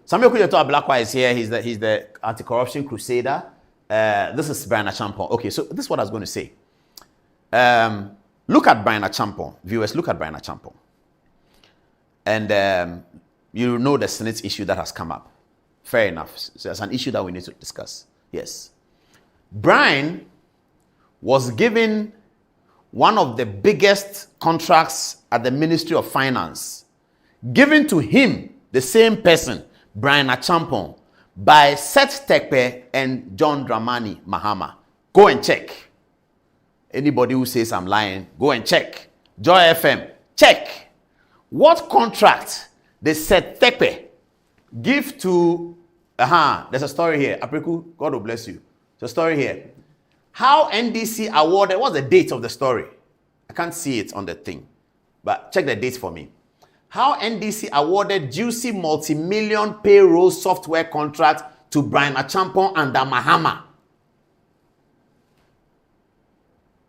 Samuel Kujato Ablakwa is here. He's the anti-corruption crusader. This is Bryan Acheampong. Okay, so this is what I was going to say. Look at Bryan Acheampong. Viewers, look at Bryan Acheampong. And you know the Senate issue that has come up. Fair enough. So it's an issue that we need to discuss. Yes. Bryan was given one of the biggest contracts at the Ministry of Finance, given to him, the same person, Bryan Acheampong, by Seth Terkper and John Mahama. Go and check. Anybody who says I'm lying, go and check. Joy FM, check. What contract did Seth Terkper give to... there's a story here. Apriku, God will bless you. There's a story here. How NDC awarded... What's the date of the story? I can't see it on the thing. But check the dates for me. How NDC awarded juicy multi-million payroll software contract to Bryan Acheampong under Mahama.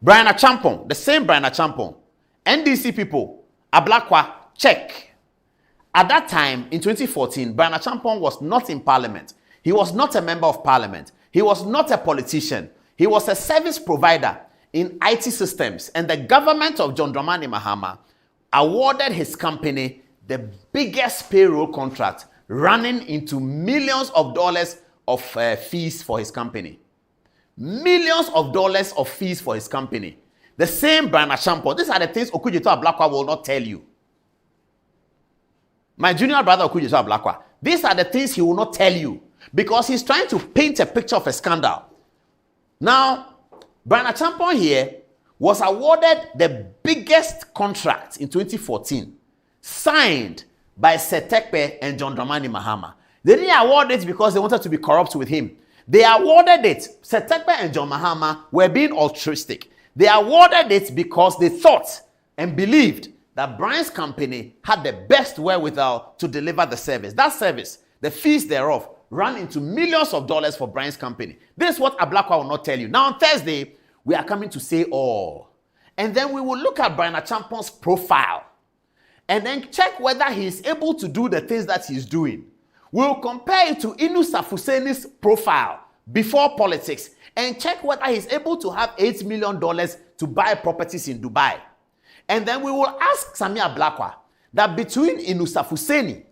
Bryan Acheampong, the same Bryan Acheampong. NDC people, Ablakwa, check. At that time, in 2014, Bryan Acheampong was not in parliament. He was not a member of parliament. He was not a politician. He was a service provider in IT systems. And the government of John Mahama awarded his company the biggest payroll contract, running into millions of dollars of fees for his company. Millions of dollars of fees for his company. The same Bryan Acheampong. These are the things Okujeto Ablakwa will not tell you. My junior brother Okujeto Ablakwa. These are the things he will not tell you because he's trying to paint a picture of a scandal. Now, Bryan Acheampong here was awarded the biggest contract in 2014, signed by Seth Terkper and John Mahama. They didn't award it because they wanted to be corrupt with him. They awarded it. Seth Terkper and John Mahama were being altruistic. They awarded it because they thought and believed that Bryan's company had the best wherewithal to deliver the service. That service, the fees thereof, ran into millions of dollars for Bryan's company. This is what Ablakwa will not tell you. Now on Thursday, we are coming to say all. And then we will look at Bryan Acheampong's profile and then check whether he is able to do the things that he's doing. We'll compare it to Inu Safuseni's profile before politics and check whether he's able to have $8 million to buy properties in Dubai. And then we will ask Samia Ablakwa that between Inu Safuseni,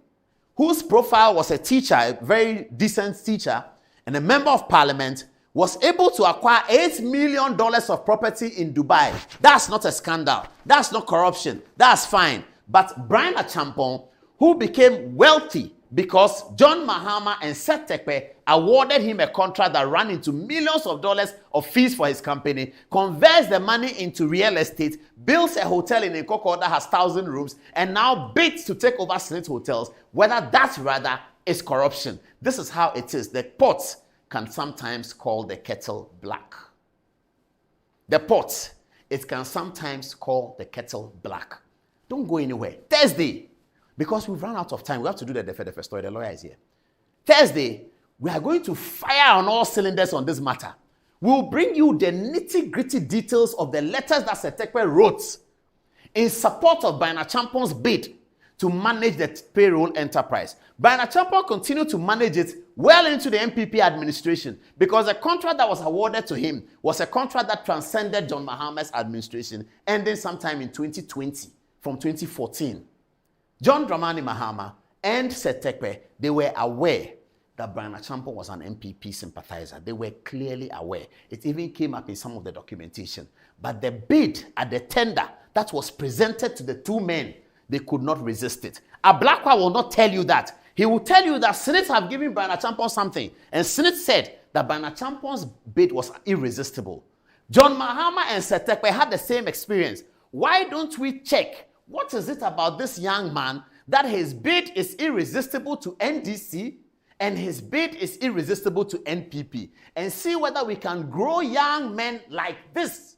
whose profile was a teacher, a very decent teacher, and a member of parliament, was able to acquire $8 million of property in Dubai. That's not a scandal. That's not corruption. That's fine. But Bryan Acheampong, who became wealthy because John Mahama and Seth Terkper awarded him a contract that ran into millions of dollars of fees for his company, converts the money into real estate, builds a hotel in Nkoko that has 1,000 rooms, and now bids to take over Senate hotels, whether that rather is corruption. This is how it is. The pot can sometimes call the kettle black. The pot, it can sometimes call the kettle black. Don't go anywhere. Thursday, because we've run out of time, we have to do the first story. The lawyer is here. Thursday, we are going to fire on all cylinders on this matter. We'll bring you the nitty-gritty details of the letters that Seth Terkper wrote in support of Bryan Acheampong's bid to manage the payroll enterprise. Bryan Acheampong continued to manage it well into the MPP administration because the contract that was awarded to him was a contract that transcended John Mahama's administration, ending sometime in 2020 from 2014. John Mahama and Seth Terkper, they were aware that Bryan Acheampong was an MPP sympathizer. They were clearly aware. It even came up in some of the documentation. But the bid at the tender that was presented to the two men, they could not resist it. Ablakwa will not tell you that. He will tell you that Senate have given Bryan Acheampong something. And Senate said that Bryan Acheampong's bid was irresistible. John Mahama and Seth Terkper had the same experience. Why don't we check what is it about this young man that his bid is irresistible to NDC and his bid is irresistible to NPP, and see whether we can grow young men like this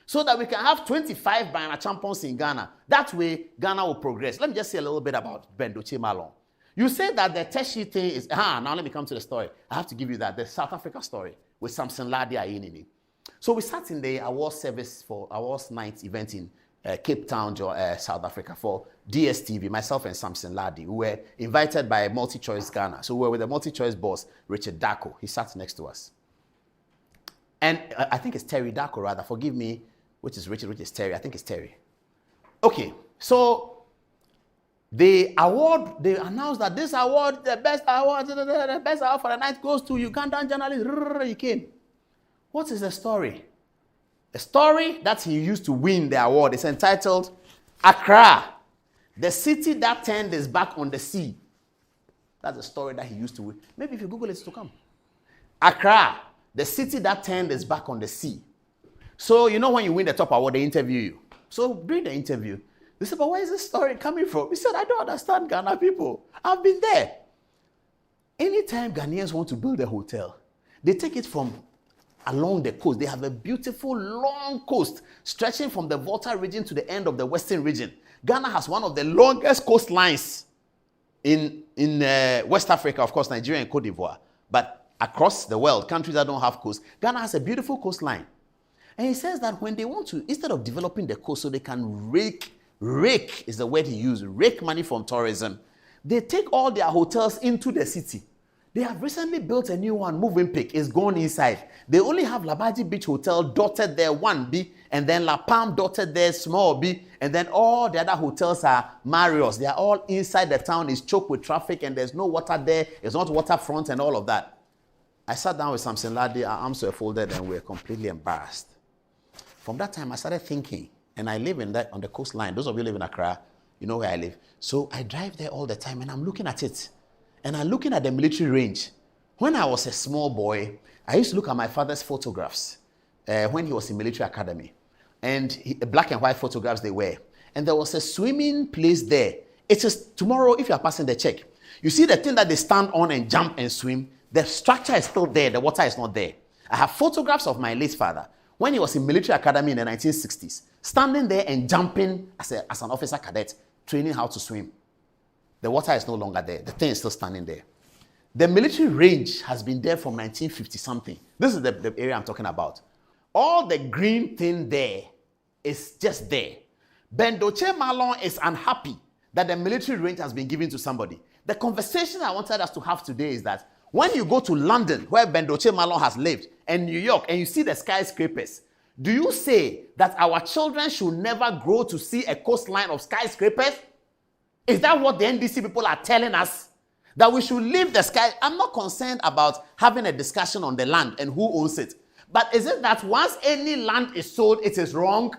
so that we can have 25 Bryan Acheampongs in Ghana. That way, Ghana will progress. Let me just say a little bit about Ben Doche Malong. You say that the Teshi thing is... now let me come to the story. I have to give you that. The South Africa story with Samson Ladi Ayinini. So we sat in the awards service for awards night event in Cape Town, South Africa, for DSTV, myself and Samson Ladi. We were invited by Multi-Choice Ghana. So we were with the Multi-Choice boss, Richard Dako. He sat next to us. And I think it's Terry Dako, rather. Forgive me, which is Richard, which is Terry. I think it's Terry. Okay, so the award, they announced that this award, the best award for the night goes to Ugandan journalist. He came. What is the story? The story that he used to win the award is entitled Accra, the city that turned its back on the sea. That's the story that he used to win. Maybe if you Google it, to come. Accra, the city that turned its back on the sea. So, you know, when you win the top award, they interview you. So, during the interview, they said, but where is this story coming from? He said, I don't understand Ghana people. I've been there. Anytime Ghanaians want to build a hotel, they take it from along the coast. They have a beautiful long coast stretching from the Volta region to the end of the western region. Ghana has one of the longest coastlines in West Africa, of course, Nigeria and Cote d'Ivoire. But across the world, countries that don't have coast, Ghana has a beautiful coastline. And he says that when they want to, instead of developing the coast so they can rake is the word he used, rake money from tourism, they take all their hotels into the city. They have recently built a new one, Movenpick, is gone inside. They only have Labaji Beach Hotel dotted there, 1B, and then La Palm dotted there, small B, and then all the other hotels are Marriott's. They are all inside the town. It's choked with traffic, and there's no water there. It's not waterfront and all of that. I sat down with Samson Ladi, our arms were folded, and we were completely embarrassed. From that time, I started thinking, and I live on the coastline. Those of you live in Accra, you know where I live. So I drive there all the time, and I'm looking at it. And I'm looking at the military range. When I was a small boy, I used to look at my father's photographs when he was in military academy. And black and white photographs they were. And there was a swimming place there. It is tomorrow, if you are passing the check. You see the thing that they stand on and jump and swim? The structure is still there. The water is not there. I have photographs of my late father when he was in military academy in the 1960s, standing there and jumping as an officer cadet, training how to swim. The water is no longer there. The thing is still standing there. The military range has been there from 1950-something. This is the area I'm talking about. All the green thing there is just there. Bendoche Malon is unhappy that the military range has been given to somebody. The conversation I wanted us to have today is that when you go to London, where Bendoche Malon has lived, and New York, and you see the skyscrapers, do you say that our children should never grow to see a coastline of skyscrapers? Is that what the NDC people are telling us? That we should leave the sky? I'm not concerned about having a discussion on the land and who owns it. But is it that once any land is sold, it is wrong?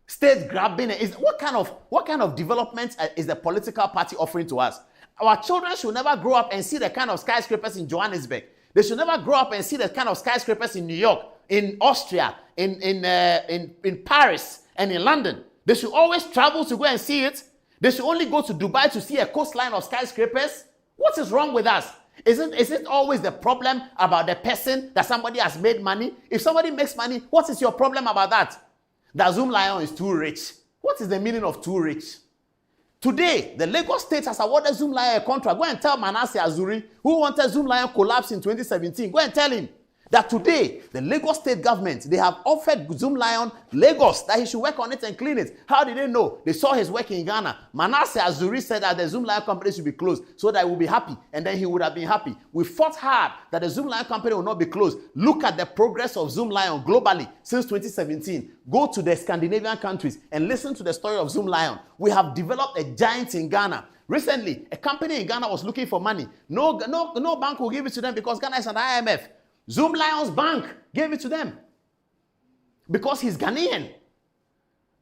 State grabbing it. What kind of development is the political party offering to us? Our children should never grow up and see the kind of skyscrapers in Johannesburg. They should never grow up and see the kind of skyscrapers in New York, in Austria, in Paris, and in London. They should always travel to go and see it. They should only go to Dubai to see a coastline of skyscrapers. What is wrong with us? Is it always the problem about the person that somebody has made money? If somebody makes money, what is your problem about that? That Zoom Lion is too rich. What is the meaning of too rich? Today, the Lagos State has awarded Zoom Lion a contract. Go and tell Manasseh Azuri, who wanted Zoom Lion collapse in 2017. Go and tell him that today, the Lagos State government, they have offered Zoom Lion Lagos that he should work on it and clean it. How did they know? They saw his work in Ghana. Manasseh Azuri said that the Zoom Lion company should be closed so that he will be happy, and then he would have been happy. We fought hard that the Zoom Lion company will not be closed. Look at the progress of Zoom Lion globally since 2017. Go to the Scandinavian countries and listen to the story of Zoom Lion. We have developed a giant in Ghana. Recently, a company in Ghana was looking for money. No bank will give it to them because Ghana is an IMF. Zoom Lion's bank gave it to them because he's Ghanaian.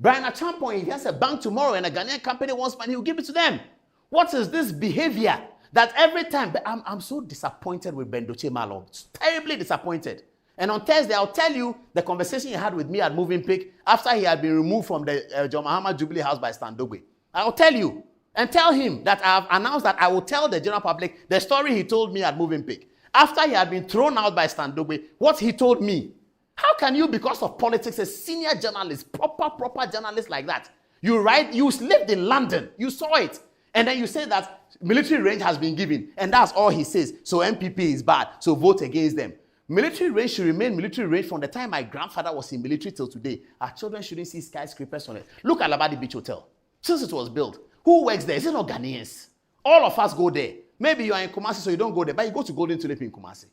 Bryan Acheampong, if he has a bank tomorrow and a Ghanaian company wants money, he'll give it to them. What is this behavior that every time, I'm so disappointed with Bendoche Malon, terribly disappointed. And on Thursday, I'll tell you the conversation he had with me at Movenpick after he had been removed from the John Mahama Jubilee House by Standogwe. I'll tell you and tell him that I've announced that I will tell the general public the story he told me at Movenpick. After he had been thrown out by Standogwe, what he told me. How can you, because of politics, a senior journalist, proper journalist like that, you lived in London, you saw it, and then you say that military range has been given, and that's all he says. So MPP is bad, so vote against them. Military range should remain military range from the time my grandfather was in military till today. Our children shouldn't see skyscrapers on it. Look at Labadi Beach Hotel. Since it was built, Who works there? Is it not Ghanaians? All of us go there. Maybe you are in Kumasi, so you don't go there, but you go to Golden Tulip in Kumasi.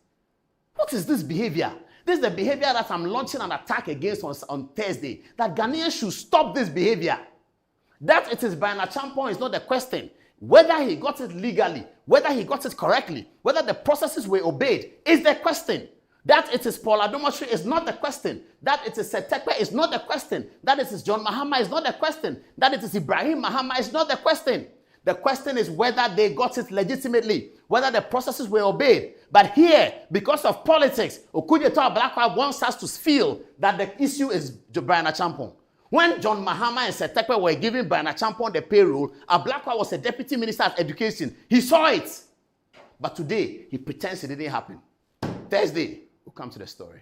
What is this behavior? This is the behavior that I'm launching an attack against on Thursday. That Ghanaians should stop this behavior. That it is Bryan Acheampong is not the question. Whether he got it legally, whether he got it correctly, whether the processes were obeyed is the question. That it is Paul Adom Octhere is not the question. That it is Setekwe is not the question. That it is John Mahama is not the question. That it is Ibrahim Mahama is not the question. The question is whether they got it legitimately, whether the processes were obeyed. But here, because of politics, Okudzeto Blackwa wants us to feel that the issue is Bryan Acheampong. When John Mahama and Setekwe were giving Bryan Acheampong the payroll, Blackwa was a deputy minister of education. He saw it. But today, he pretends it didn't happen. Thursday, we'll come to the story.